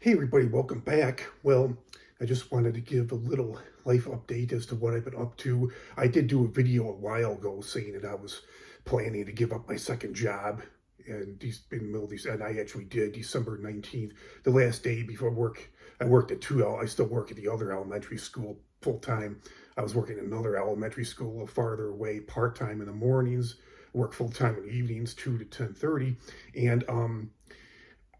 Hey everybody, welcome back. Well, I just wanted to give a little life update as to what I've been up to. I did do a video a while ago saying that I was planning to give up my second job and in the middle of these, and I actually did December 19th, the last day before work. I worked at I still work at the other elementary school full time. I was working at another elementary school a little farther away, part-time in the mornings, work full time in the evenings, 2 to 10:30. And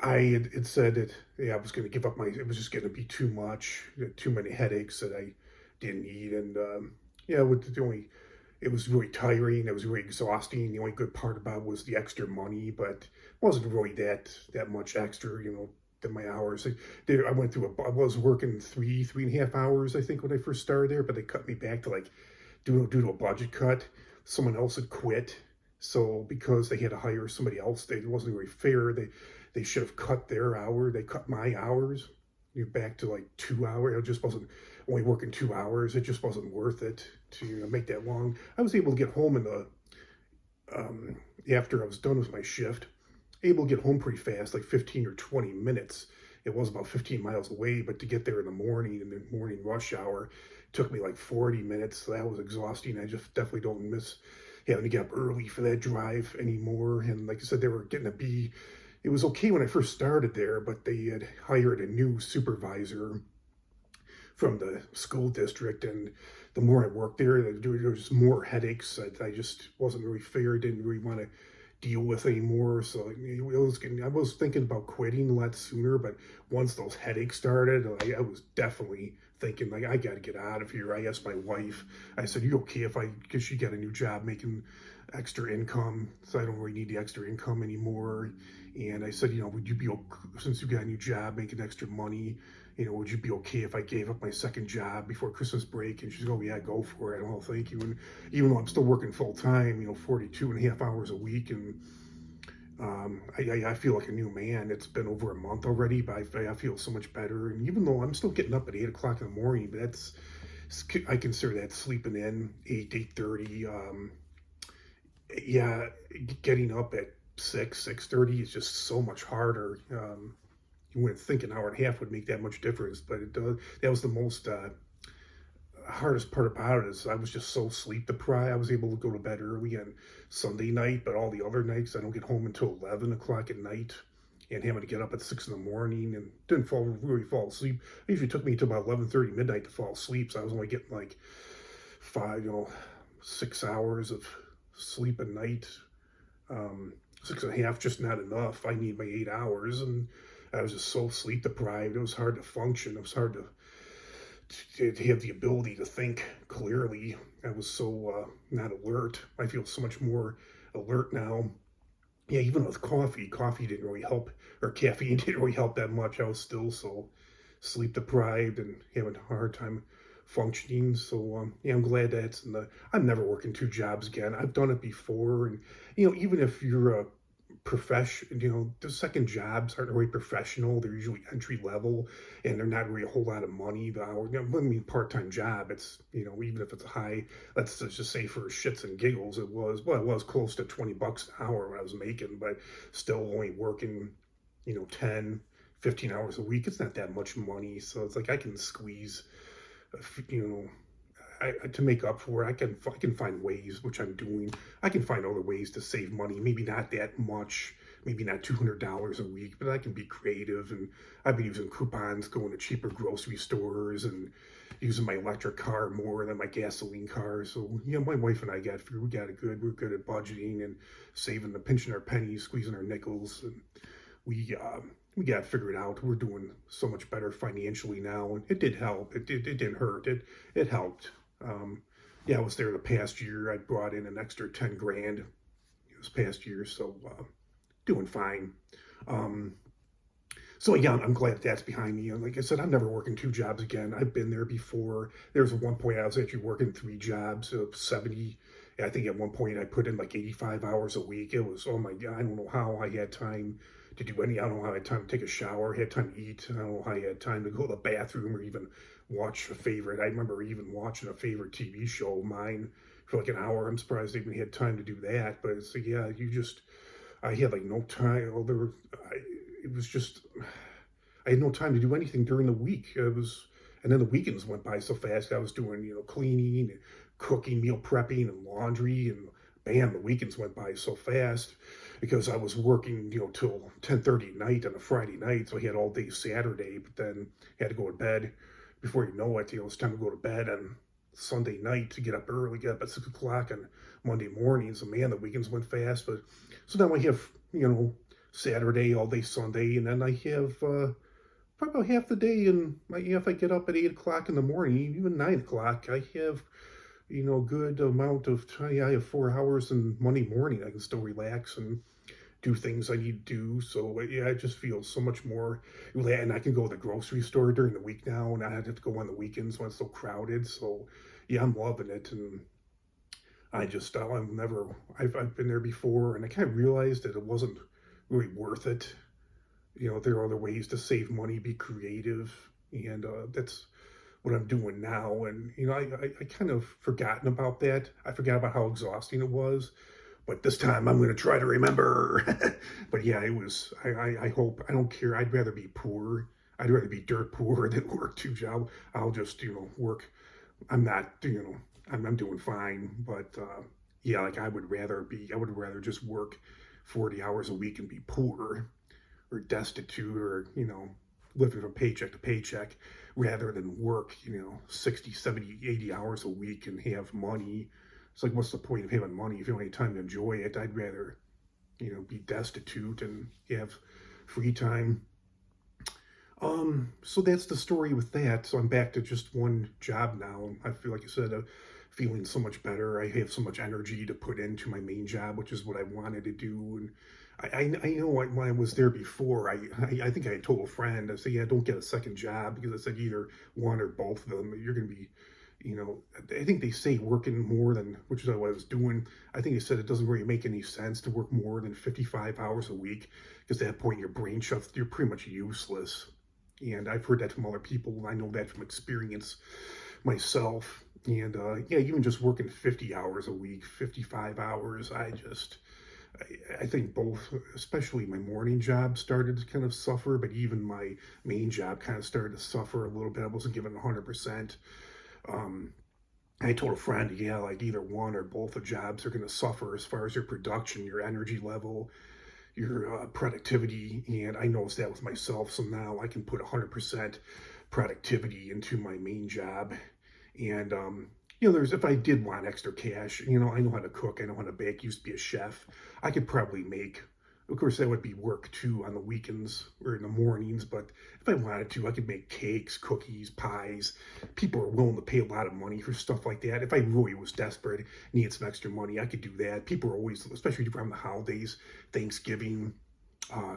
I had said that yeah, I was going to give up it was just going to be too much, too many headaches that I didn't need. And yeah, it was really tiring. It was really exhausting. The only good part about it was the extra money, but it wasn't really that much extra, than my hours. I went through I was working three and a half hours, I think, when I first started there, but they cut me back to like, due to a budget cut. Someone else had quit. So because they had to hire somebody else, it wasn't really fair. They should have cut their hour. They cut my hours. You're back to like 2 hours. It just wasn't only working 2 hours. It just wasn't worth it to make that long. I was able to get home in the after I was done with my shift. Able to get home pretty fast, like 15 or 20 minutes. It was about 15 miles away, but to get there in the morning rush hour, took me like 40 minutes. So that was exhausting. I just definitely don't miss having to get up early for that drive anymore. And like I said, they were getting to be it was okay when I first started there, but they had hired a new supervisor from the school district, and the more I worked there, there was more headaches that I just wasn't really fair. Didn't really want to deal with anymore. So I was thinking about quitting a lot sooner, but once those headaches started, I was definitely thinking like I got to get out of here. I asked my wife. I said, "You okay if because she got a new job making extra income, so I don't really need the extra income anymore." And I said, would you be okay, since you got a new job making extra money, would you be okay if I gave up my second job before Christmas break? And she's like, "Oh yeah, go for it." Oh, thank you. And even though I'm still working full time, 42 and a half hours a week, and I feel like a new man. It's been over a month already, but I feel so much better. And even though I'm still getting up at 8 o'clock in the morning, but I consider that sleeping in 8:30. Yeah, getting up at 6:30 is just so much harder. You wouldn't think an hour and a half would make that much difference, but it does. That was the most hardest part about it is I was just so sleep deprived. I was able to go to bed early on Sunday night, but all the other nights I don't get home until 11 o'clock at night, and having to get up at 6 in the morning and didn't really fall asleep. It usually took me until about 11:30 midnight to fall asleep, so I was only getting like 6 hours of sleep a night. 6.5, just not enough. I need my 8 hours, and I was just so sleep deprived. It was hard to function. It was hard to have the ability to think clearly. I was so not alert. I feel so much more alert now. Yeah, even with coffee didn't really help, or caffeine didn't really help that much. I was still so sleep deprived and having a hard time functioning. So yeah, I'm glad that's I'm never working two jobs again. I've done it before, and even if you're a profession, the second jobs aren't really professional. They're usually entry level, and they're not really a whole lot of money. The hour, I mean, part-time job. It's even if it's a high, let's just say for shits and giggles, it was close to $20 an hour when I was making, but still only working 10, 15 hours a week. It's not that much money, so it's like I can squeeze you know to make up for it. I can find ways, which I'm doing. I can find other ways to save money. Maybe not that much, maybe not $200 a week, but I can be creative. And I've been using coupons, going to cheaper grocery stores, and using my electric car more than my gasoline car. So my wife and I we're good at budgeting and saving, pinching our pennies, squeezing our nickels, and we got to figure it out. We're doing so much better financially now, and it did help. It didn't hurt. It helped. Yeah, I was there the past year. I brought in an extra 10 grand this past year, so doing fine. Um, so yeah, I'm glad that's behind me. And like I said, I'm never working two jobs again. I've been there before. There was one point I was actually working three jobs of 70. I think at one point I put in like 85 hours a week. It was, oh my God, I don't know how I had time to do I don't know how I had time to take a shower, I had time to eat. I don't know how I had time to go to the bathroom or even watch a favorite. I remember even watching a favorite TV show of mine for like an hour. I'm surprised I even had time to do that. But it's like, yeah, I had like no time. It was just, I had no time to do anything during the week. And then the weekends went by so fast. I was doing, cleaning, and cooking, meal prepping, and laundry, and bam, the weekends went by so fast because I was working, till 10:30 at night on a Friday night. So I had all day Saturday, but then had to go to bed. Before you know it, it's time to go to bed on Sunday night to get up early, get up at 6 o'clock on Monday mornings. And man, the weekends went fast. But so now I have, Saturday, all day Sunday, and then I have probably about half the day. And if I get up at 8 o'clock in the morning, even 9 o'clock, I have good amount of time. Yeah, I have 4 hours in Monday morning. I can still relax and do things I need to do. So yeah, I just feel so much more. And I can go to the grocery store during the week now, and I have to go on the weekends when it's so crowded. So yeah, I'm loving it, and I'm never. I've been there before, and I kind of realized that it wasn't really worth it. There are other ways to save money, be creative, and that's what I'm doing now. And I kind of forgotten about that. I forgot about how exhausting it was, but this time I'm going to try to remember. But yeah, it was. I hope I don't care. I'd rather be poor. I'd rather be dirt poor than work two jobs. I'll just work. I'm not I'm doing fine, but yeah, like I would rather just work 40 hours a week and be poor or destitute or living from paycheck to paycheck rather than work 60, 70, 80 hours a week and have money. It's like, what's the point of having money if you don't have time to enjoy it? I'd rather be destitute and have free time. So that's the story with that. So I'm back to just one job now. I feel like I said, feeling so much better. I have so much energy to put into my main job, which is what I wanted to do. And I know when I was there before, I think I had told a friend, I said, yeah, don't get a second job, because I said either one or both of them, you're going to be, I think they say working more than, which is what I was doing. I think they said it doesn't really make any sense to work more than 55 hours a week, because at that point your brain shuts, you're pretty much useless. And I've heard that from other people, and I know that from experience myself. And yeah, even just working 50 hours a week, 55 hours, I think both, especially my morning job, started to kind of suffer, but even my main job kind of started to suffer a little bit. I wasn't given 100%. Um, I told a friend, yeah, like either one or both the jobs are going to suffer as far as your production, your energy level, your productivity. And I noticed that with myself. So now I can put 100% productivity into my main job. And, if I did want extra cash, I know how to cook, I know how to bake, used to be a chef. I could probably make, of course, that would be work too on the weekends or in the mornings, but if I wanted to, I could make cakes, cookies, pies. People are willing to pay a lot of money for stuff like that. If I really was desperate, needed some extra money, I could do that. People are always, especially around the holidays, Thanksgiving,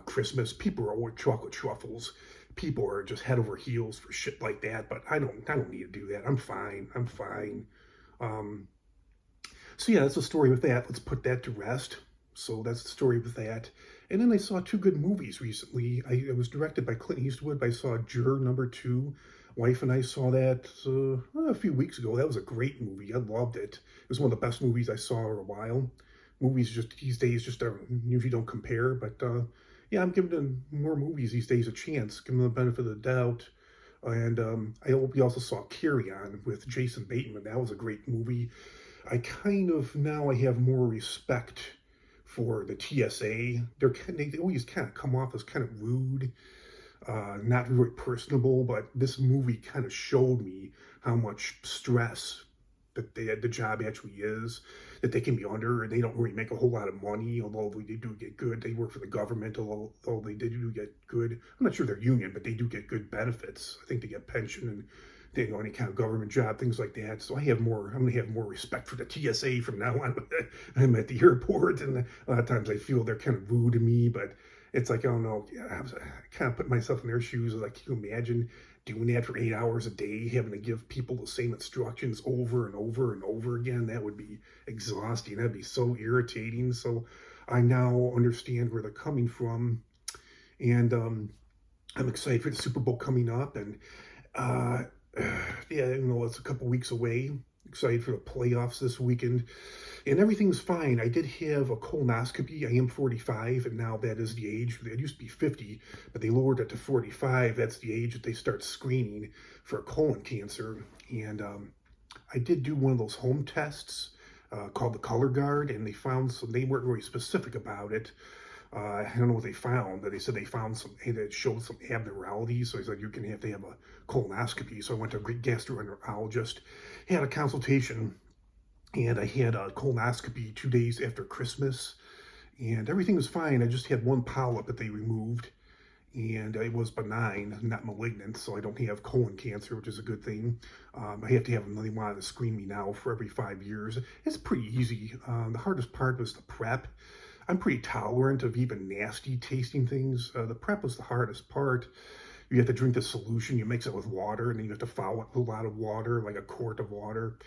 Christmas, people are always chocolate truffles. People are just head over heels for shit like that, but I don't need to do that. I'm fine. I'm fine. Um, so yeah, that's the story with that. Let's put that to rest. So that's the story with that. And then I saw two good movies recently. It was directed by Clint Eastwood. I saw Juror Number Two. Wife and I saw that a few weeks ago. That was a great movie. I loved it. It was one of the best movies I saw in a while. Movies just these days just usually don't compare, but yeah, I'm giving them more movies these days a chance, giving them the benefit of the doubt. And I hope you also saw Carry On with Jason Bateman. That was a great movie. I kind of now I have more respect for the TSA. They always kind of come off as kind of rude, not very personable. But this movie kind of showed me how much stress that the job actually is, that they can be under, and they don't really make a whole lot of money, although they do get good. They work for the government, although they do get good. I'm not sure they're union, but they do get good benefits. I think they get pension and they any kind of government job, things like that. So I'm going to have more respect for the TSA from now on. I'm at the airport, and a lot of times I feel they're kind of rude to me, but it's like, I don't know, I kind of put myself in their shoes. Like, can you imagine doing that for 8 hours a day, having to give people the same instructions over and over and over again? That would be exhausting. That'd be so irritating. So I now understand where they're coming from. And I'm excited for the Super Bowl coming up. And uh, yeah, it's a couple weeks away. Excited for the playoffs this weekend, and everything's fine. I did have a colonoscopy. I am 45, and now that is the age. It used to be 50, but they lowered it to 45. That's the age that they start screening for colon cancer. And I did do one of those home tests called the Color Guard, and they found some. They weren't very specific about it. I don't know what they found, but they said they found some, and it showed some abnormalities. So he said, you can have to have a colonoscopy. So I went to a gastroenterologist, had a consultation, and I had a colonoscopy 2 days after Christmas, and everything was fine. I just had one polyp that they removed, and it was benign, not malignant, so I don't have colon cancer, which is a good thing. I have to have them. They wanted to screen me now for every 5 years. It's pretty easy. The hardest part was the prep. I'm pretty tolerant of even nasty tasting things. The prep was the hardest part. You have to drink the solution. You mix it with water, and then you have to follow it with a lot of water, like a quart of water.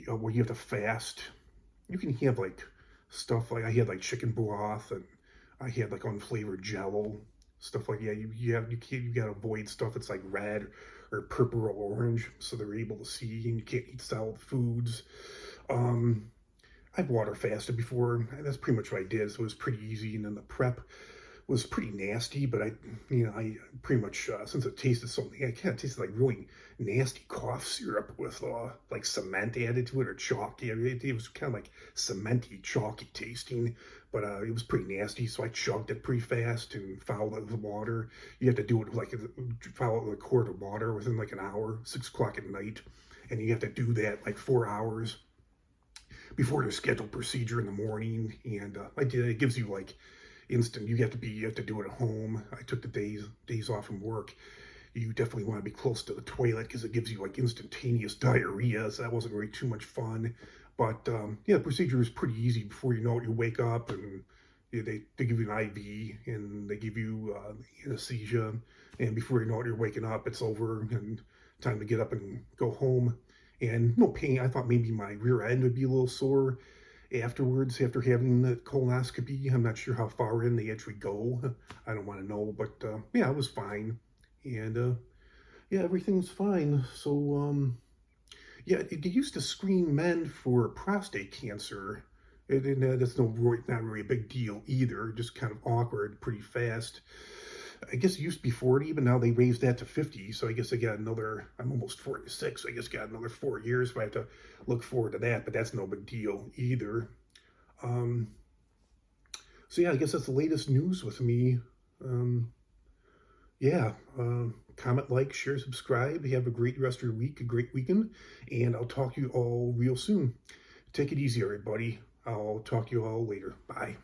Where you have to fast. You can have like stuff like I had like chicken broth, and I had like unflavored Jello, stuff like that. You gotta avoid stuff that's like red or purple or orange, so they're able to see, and you can't eat solid foods. Um, I've water fasted before. That's pretty much what I did. So it was pretty easy. And then the prep was pretty nasty, but I pretty much, since it tasted something, it kind of tasted like really nasty cough syrup with like cement added to it or chalk. It was kind of like cementy, chalky tasting, but it was pretty nasty. So I chugged it pretty fast and followed it with water. You have to do it like follow it with a quart of water within like an hour, 6 o'clock at night, and you have to do that like 4 hours before your scheduled procedure in the morning. And I did. It gives you like instant. You have to do it at home. I took the days off from work. You definitely want to be close to the toilet because it gives you like instantaneous diarrhea. So that wasn't really too much fun. But yeah, the procedure is pretty easy. Before you know it, you wake up, and they give you an IV, and they give you anesthesia. And before you know it, you're waking up. It's over, and time to get up and go home. And no pain. I thought maybe my rear end would be a little sore afterwards, after having the colonoscopy. I'm not sure how far in they actually go. I don't want to know, but yeah, it was fine. And yeah, everything's fine. So yeah, they used to screen men for prostate cancer. That's not really a big deal either. Just kind of awkward, pretty fast. I guess it used to be 40, but now they raised that to 50. So I guess I got another, I'm almost 46. So I guess got another 4 years. So I have to look forward to that, but that's no big deal either. Um, so yeah, I guess that's the latest news with me. Um, yeah, comment, like, share, subscribe. Have a great rest of your week, a great weekend, and I'll talk to you all real soon. Take it easy, everybody. I'll talk to you all later. Bye.